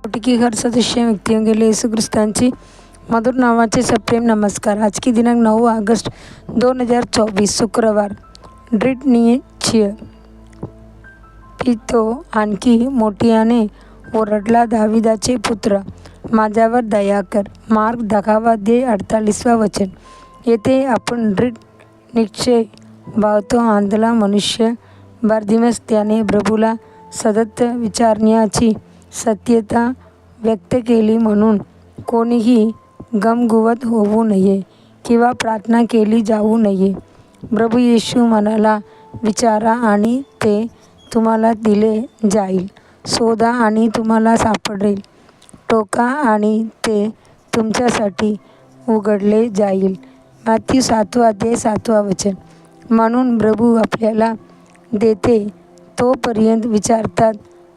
कोटिकीघर सदस्य व्यक्तियों के लिए यीशु ख्रिस्तांची मधुर नावाचे सप्रेम नमस्कार। आज की दिनांक 9 ऑगस्ट 2024 शुक्रवार। ड्रिटनिचिय पितो आणखी मोठ्याने ओरडला, दाविदाचे पुत्र, माझ्यावर दया कर। मार्क 10:48 वचन। येथे आपण ड्रिटनिश्चय भावतो आंधळा मनुष्य बार्तिमेस त्याने प्रभूला सतत विचारण्याची सत्यता व्यक्त केली, म्हणून कोणीही गमगुवत होऊ नये किंवा प्रार्थना केली जाऊ नये। प्रभू येशू म्हणाला, विचारा आणि ते तुम्हाला दिले जाईल, शोधा आणि तुम्हाला सापडेल, ठोका आणि ते तुमच्यासाठी उघडले जाईल। मत्ती 7:7 वचन। म्हणून प्रभू आपल्याला देते तोपर्यंत विचारतात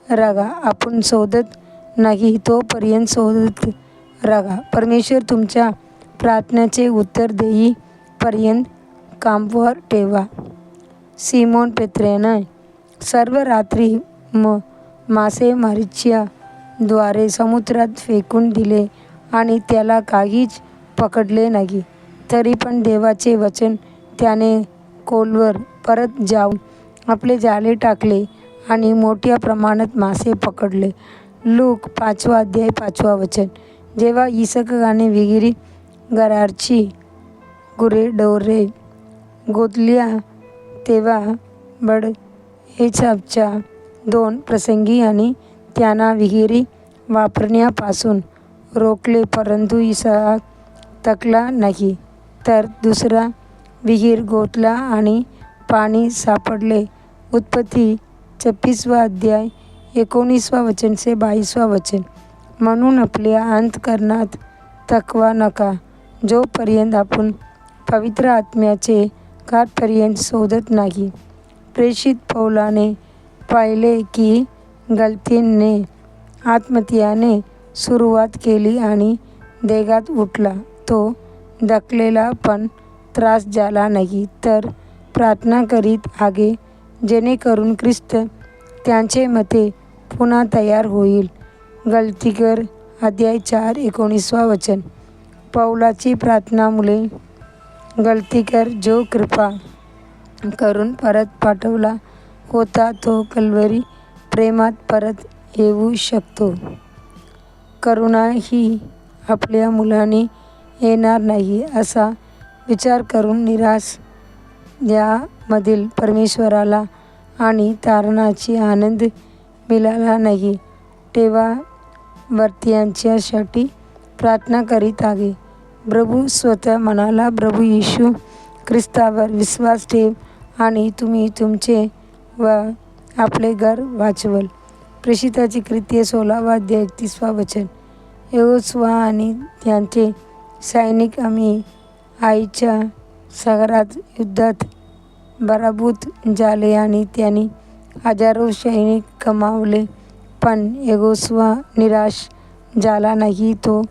राहा, आपण शोधत नाही तोपर्यंत शोधत राहा। परमेश्वर तुमच्या प्रार्थनेचे उत्तर देईपर्यंत कामावर ठेवा। सिमोन पेत्राने सर्व रात्री मासेमारीच्या द्वारे समुद्रात फेकून दिले आणि त्याला काहीच पकडले नाही। तरी पण देवाचे वचन त्याने खोलवर परत जाऊन आपले जाळे टाकले आणि मोठ्या प्रमाणात मासे पकडले। लूक 5:5 वचन। जेव्हा इसकाने विहिरी गरारची गुरेढोरे गोतल्या, तेव्हा बडहेसापच्या 2 प्रसंगी आणि त्यांना विहिरी वापरण्यापासून रोखले, परंतु इसहाक थकला नाही, तर दुसरा विहीर गोतला आणि पाणी सापडले। उत्पत्ती 26:19 वचन से 22 वचन। म्हणून आपल्या अंतःकरणात थकवा नका, जोपर्यंत आपण पवित्र आत्म्याचे कार्यापर्यंत शोधत नाही। प्रेषित पौलाने पाहिले की गलतीने आत्महत्येने सुरुवात केली आणि देगात उठला। तो दखलेला पण त्रास झाला नाही, तर प्रार्थना करीत आहे, जेणेकरून ख्रिस्त त्यांचे मते पुन्हा तयार होईल। गलातियर 4:19 वचन। पौलाची प्रार्थनामुळे गलातियर जो कृपा करून परत पाठवला होता, तो कल्वरी प्रेमात परत येऊ शकतो। करुणा ही आपल्या मुलांनी येणार नाही असा विचार करून निराश यामधील परमेश्वराला आणि तारणाची आनंद मिळाला नाही, तेव्हा वर्त्यांच्यासाठी प्रार्थना करीत आहे। प्रभू स्वतः म्हणाला, प्रभू येशू ख्रिस्तावर विश्वास ठेव आणि तुम्ही तुमचे व आपले घर वाचवाल। प्रेषिताची कृत्ये 16:31 वचन। यहोशुआ आणि त्यांचे सैनिक आम्ही आईच्या शहरात युद्धात पराभूत झाले आणि त्यांनी हजारो सैनिक गमावले, पण यहोशुआ निराश झाला नाही। तो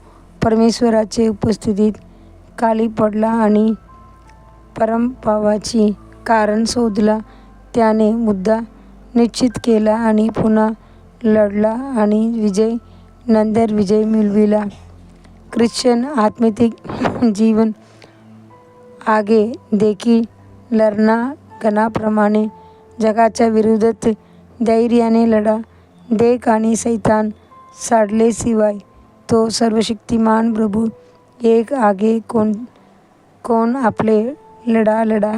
परमेश्वराच्या उपस्थितीत खाली पडला आणि परमपावाची कारण शोधला। त्याने मुद्दा निश्चित केला आणि पुन्हा लढला आणि विजय नंतर विजय मिळविला। ख्रिश्चन आत्मिक जीवन आगे देखील रणांगणाप्रमाणे जगाच्या विरोधात धैर्याने लढा। देख आणि सैतान साडल्याशिवाय तो सर्वशक्तिमान प्रभू एक आहे, कोण आपले लढा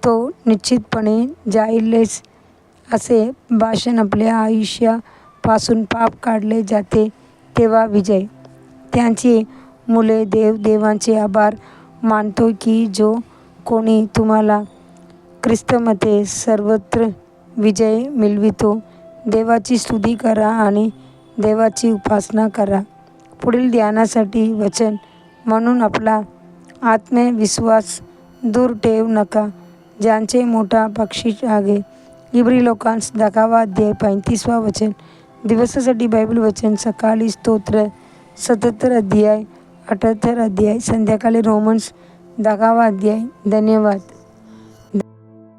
तो निश्चितपणे जाईलच। असे भाषण आपल्या आयुष्यापासून पाप काढले जाते, तेव्हा विजय। त्यांची मुले देवाचे आभार मानतो की जो कोणी तुम्हाला ख्रिस्तामध्ये सर्वत्र विजय मिळवितो। देवाची स्तुती करा आणि देवाची उपासना करा। पुढील ध्यानासाठी वचन। म्हणून आपला आत्मविश्वास दूर ठेवू नका, ज्यांचे मोठा बक्षीस आहे। इब्री लोकांस 10:35 वचन। दिवसासाठी बायबल वचन। सकाळी स्तोत्र 77 अध्याय 78 अध्याय। संध्याकाळी रोमन्स 10 अध्याय। धन्यवाद।